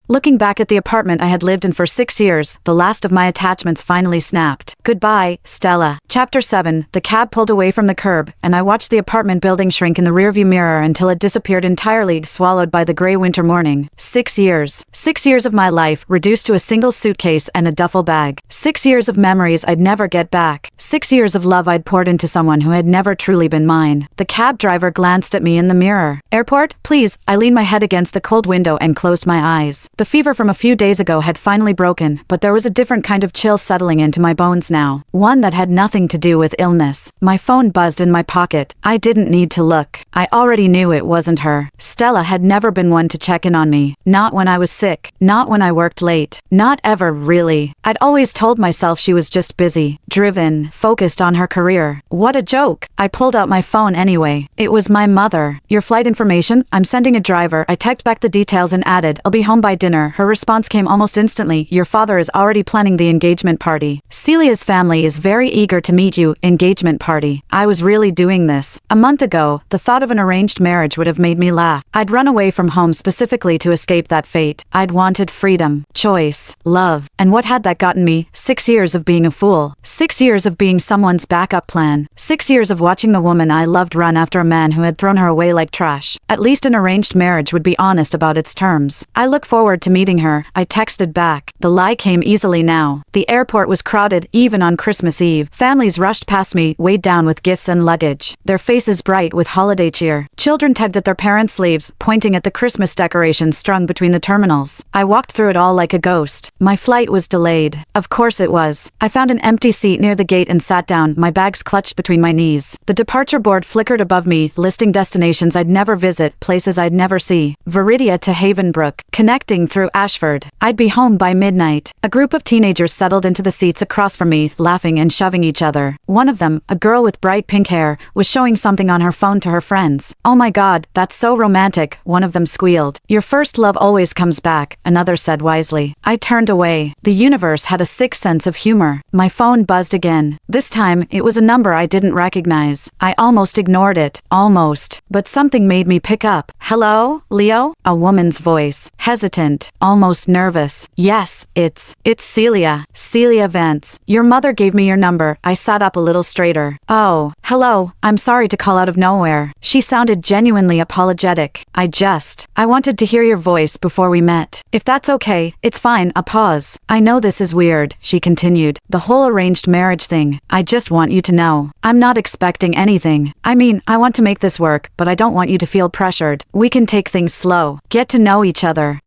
Looking back at the apartment I had lived in for 6 years, the last of my attachments finally snapped. Goodbye, Stella. Chapter 7. The cab pulled away from the curb, and I watched the apartment building shrink in the rearview mirror until it disappeared entirely, swallowed by the gray winter morning. 6 years. 6 years of my life, reduced to a single suitcase and a duffel bag. 6 years of memories I'd never get back. 6 years of love I'd poured into someone who had never truly been mine. The cab driver glanced at me in the mirror. Airport, please. I leaned my head against the cold window and closed my eyes. The fever from a few days ago had finally broken, but there was a different kind of chill settling into my bones now. One that had nothing to do with illness. My phone buzzed in my pocket. I didn't need to look. I already knew it wasn't her. Stella had never been one to check in on me. Not when I was sick. Not when I worked late. Not ever, really. I'd always told myself she was just busy, driven, focused on her career. What a joke. I pulled out my phone anyway. It was my mother. Your flight information? I'm sending a driver. I typed back the details and added, I'll be home by dinner. Her response came almost instantly. Your father is already planning the engagement party. Celia's family is very eager to meet you. Engagement party. I was really doing this. A month ago, the thought of an arranged marriage would have made me laugh. I'd run away from home specifically to escape that fate. I'd wanted freedom, choice, love. And what had that gotten me? 6 years of being a fool. 6 years of being someone's backup plan. 6 years of watching the woman I loved run after a man who had thrown her away like trash. At least an arranged marriage would be honest about its terms. I look forward to meeting her, I texted back. The lie came easily now. The airport was crowded, even on Christmas Eve. Families rushed past me, weighed down with gifts and luggage. Their faces bright with holiday cheer. Children tugged at their parents' sleeves, pointing at the Christmas decorations strung between the terminals. I walked through it all like a ghost. My flight was delayed. Of course it was. I found an empty seat near the gate and sat down, my bags clutched between my knees. The departure board flickered above me, listing destinations I'd never visit, places I'd never see. Viridia to Havenbrook, connecting through Ashford. I'd be home by midnight. A group of teenagers settled into the seats across from me, laughing and shoving each other. One of them, a girl with bright pink hair, was showing something on her phone to her friends. Oh my god, that's so romantic, one of them squealed. Your first love always comes back, another said wisely. I turned away. The universe had a sick sense of humor. My phone buzzed again. This time, it was a number I didn't recognize. I almost ignored it. Almost. But something made me pick up. Hello, Leo? A woman's voice. Hesitant. Almost nervous. Yes, it's Celia. Celia Vance. Your mother gave me your number. I sat up a little straighter. Oh, hello. I'm sorry to call out of nowhere. She sounded genuinely apologetic. I wanted to hear your voice before we met. If that's okay, it's fine. A pause. I know this is weird, she continued. The whole arranged marriage thing. I just want you to know. I'm not expecting anything. I mean, I want to make this work, but I don't want you to feel pressured. We can take things slow. Get to know each other.